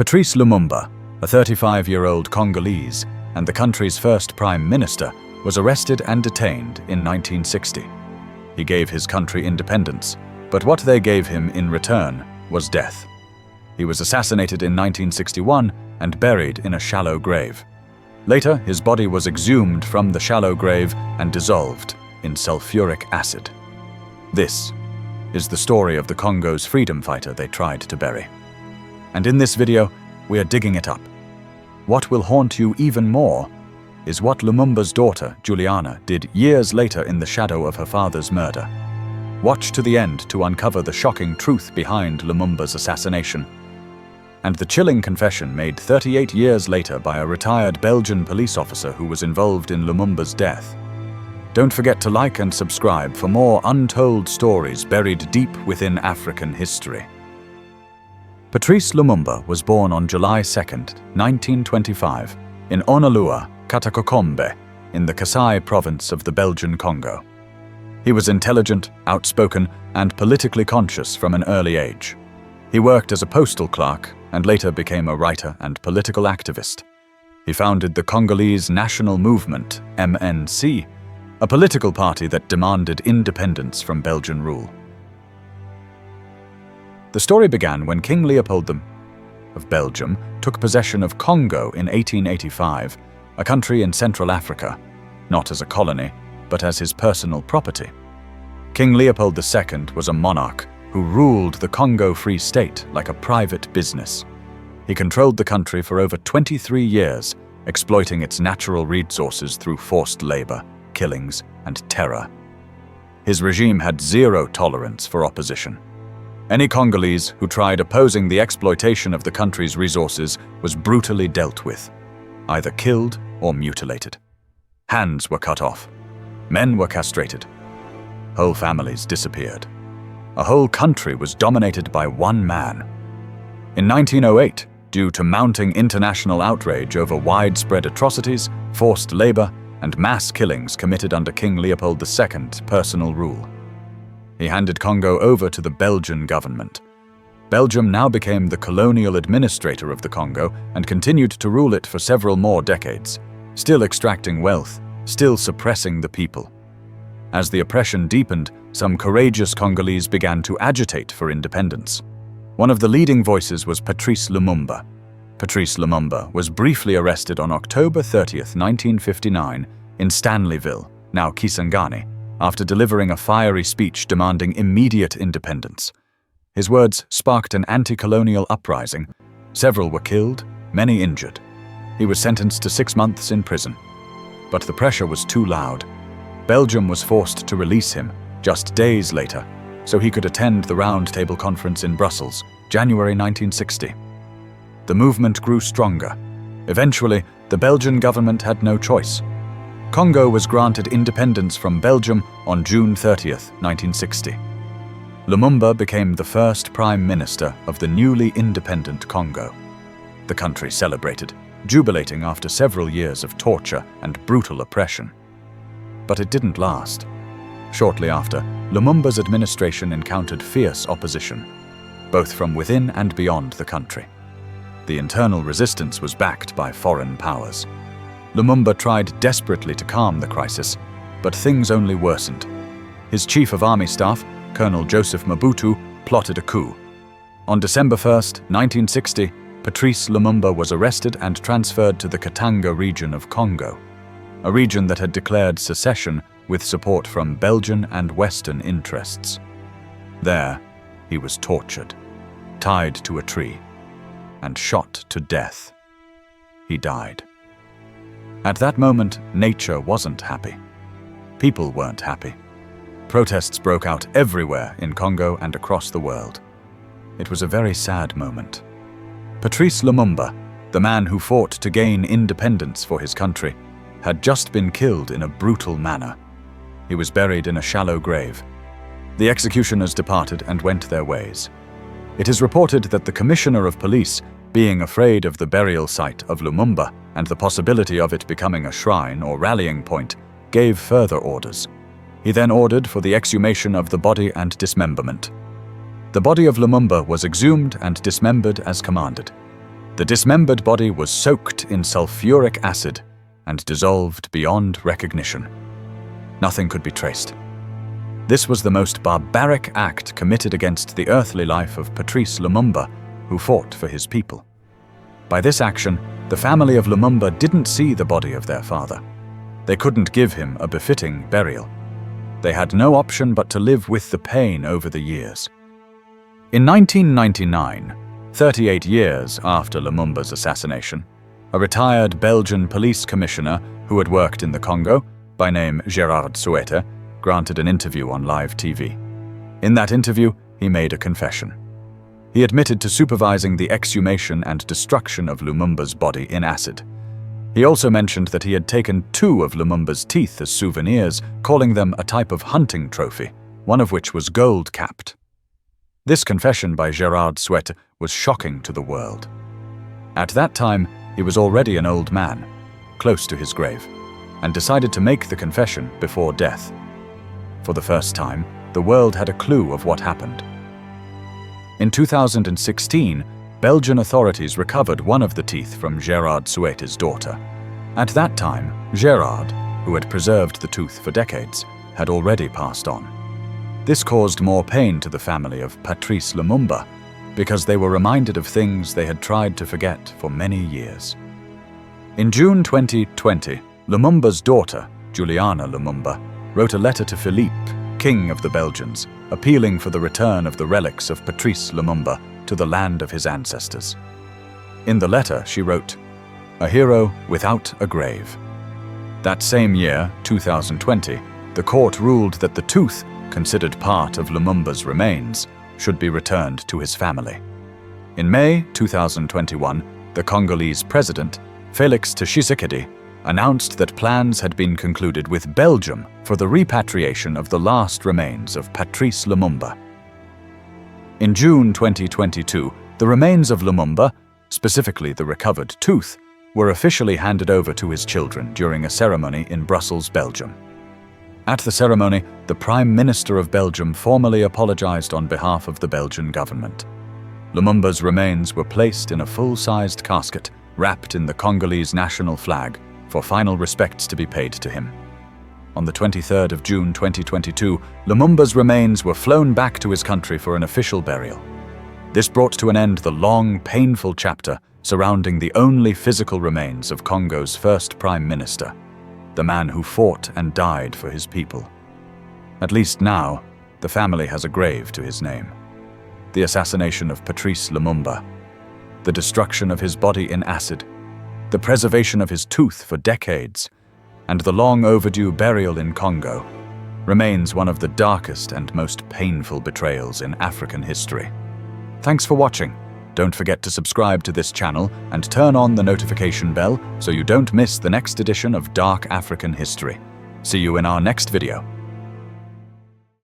Patrice Lumumba, a 35-year-old Congolese and the country's first prime minister, was arrested and detained in 1960. He gave his country independence, but what they gave him in return was death. He was assassinated in 1961 and buried in a shallow grave. Later, his body was exhumed from the shallow grave and dissolved in sulfuric acid. This is the story of the Congo's freedom fighter they tried to bury. And in this video, we are digging it up. What will haunt you even more is what Lumumba's daughter, Juliana, did years later in the shadow of her father's murder. Watch to the end to uncover the shocking truth behind Lumumba's assassination, and the chilling confession made 38 years later by a retired Belgian police officer who was involved in Lumumba's death. Don't forget to like and subscribe for more untold stories buried deep within African history. Patrice Lumumba was born on July 2, 1925, in Onalua, Katakokombe, in the Kasai province of the Belgian Congo. He was intelligent, outspoken, and politically conscious from an early age. He worked as a postal clerk and later became a writer and political activist. He founded the Congolese National Movement, MNC, a political party that demanded independence from Belgian rule. The story began when King Leopold of Belgium took possession of Congo in 1885, a country in Central Africa, not as a colony, but as his personal property. King Leopold II was a monarch who ruled the Congo Free State like a private business. He controlled the country for over 23 years, exploiting its natural resources through forced labor, killings, and terror. His regime had zero tolerance for opposition. Any Congolese who tried opposing the exploitation of the country's resources was brutally dealt with, either killed or mutilated. Hands were cut off. Men were castrated. Whole families disappeared. A whole country was dominated by one man. In 1908, due to mounting international outrage over widespread atrocities, forced labor, and mass killings committed under King Leopold II's personal rule, he handed Congo over to the Belgian government. Belgium now became the colonial administrator of the Congo and continued to rule it for several more decades, still extracting wealth, still suppressing the people. As the oppression deepened, some courageous Congolese began to agitate for independence. One of the leading voices was Patrice Lumumba. Patrice Lumumba was briefly arrested on October 30, 1959, in Stanleyville, now Kisangani, after delivering a fiery speech demanding immediate independence. His words sparked an anti-colonial uprising. Several were killed, many injured. He was sentenced to 6 months in prison. But the pressure was too loud. Belgium was forced to release him just days later, so he could attend the Round Table Conference in Brussels, January 1960. The movement grew stronger. Eventually, the Belgian government had no choice. Congo was granted independence from Belgium on June 30, 1960. Lumumba became the first prime minister of the newly independent Congo. The country celebrated, jubilating after several years of torture and brutal oppression. But it didn't last. Shortly after, Lumumba's administration encountered fierce opposition, both from within and beyond the country. The internal resistance was backed by foreign powers. Lumumba tried desperately to calm the crisis, but things only worsened. His chief of army staff, Colonel Joseph Mobutu, plotted a coup. On December 1, 1960, Patrice Lumumba was arrested and transferred to the Katanga region of Congo, a region that had declared secession with support from Belgian and Western interests. There, he was tortured, tied to a tree, and shot to death. He died. At that moment, nature wasn't happy. People weren't happy. Protests broke out everywhere in Congo and across the world. It was a very sad moment. Patrice Lumumba, the man who fought to gain independence for his country, had just been killed in a brutal manner. He was buried in a shallow grave. The executioners departed and went their ways. It is reported that the commissioner of police, being afraid of the burial site of Lumumba and the possibility of it becoming a shrine or rallying point, gave further orders. He then ordered for the exhumation of the body and dismemberment. The body of Lumumba was exhumed and dismembered as commanded. The dismembered body was soaked in sulfuric acid and dissolved beyond recognition. Nothing could be traced. This was the most barbaric act committed against the earthly life of Patrice Lumumba, who fought for his people. By this action, the family of Lumumba didn't see the body of their father. They couldn't give him a befitting burial. They had no option but to live with the pain over the years. In 1999, 38 years after Lumumba's assassination, a retired Belgian police commissioner who had worked in the Congo, by name Gerard Souete, granted an interview on live TV. In that interview, he made a confession. He admitted to supervising the exhumation and destruction of Lumumba's body in acid. He also mentioned that he had taken 2 of Lumumba's teeth as souvenirs, calling them a type of hunting trophy, one of which was gold-capped. This confession by Gerard Souete was shocking to the world. At that time, he was already an old man, close to his grave, and decided to make the confession before death. For the first time, the world had a clue of what happened. In 2016, Belgian authorities recovered one of the teeth from Gerard Souete's daughter. At that time, Gerard, who had preserved the tooth for decades, had already passed on. This caused more pain to the family of Patrice Lumumba, because they were reminded of things they had tried to forget for many years. In June 2020, Lumumba's daughter, Juliana Lumumba, wrote a letter to Philippe, King of the Belgians, appealing for the return of the relics of Patrice Lumumba to the land of his ancestors. In the letter, she wrote, "A hero without a grave." That same year, 2020, the court ruled that the tooth, considered part of Lumumba's remains, should be returned to his family. In May 2021, the Congolese president, Félix Tshisekedi, announced that plans had been concluded with Belgium for the repatriation of the last remains of Patrice Lumumba. In June 2022, the remains of Lumumba, specifically the recovered tooth, were officially handed over to his children during a ceremony in Brussels, Belgium. At the ceremony, the Prime Minister of Belgium formally apologized on behalf of the Belgian government. Lumumba's remains were placed in a full-sized casket wrapped in the Congolese national flag for final respects to be paid to him. On the 23rd of June 2022, Lumumba's remains were flown back to his country for an official burial. This brought to an end the long, painful chapter surrounding the only physical remains of Congo's first Prime Minister, the man who fought and died for his people. At least now, the family has a grave to his name. The assassination of Patrice Lumumba, the destruction of his body in acid, the preservation of his tooth for decades, and the long overdue burial in Congo remains one of the darkest and most painful betrayals in African history. Thanks for watching. Don't forget to subscribe to this channel and turn on the notification bell so you don't miss the next edition of Dark African History. See you in our next video.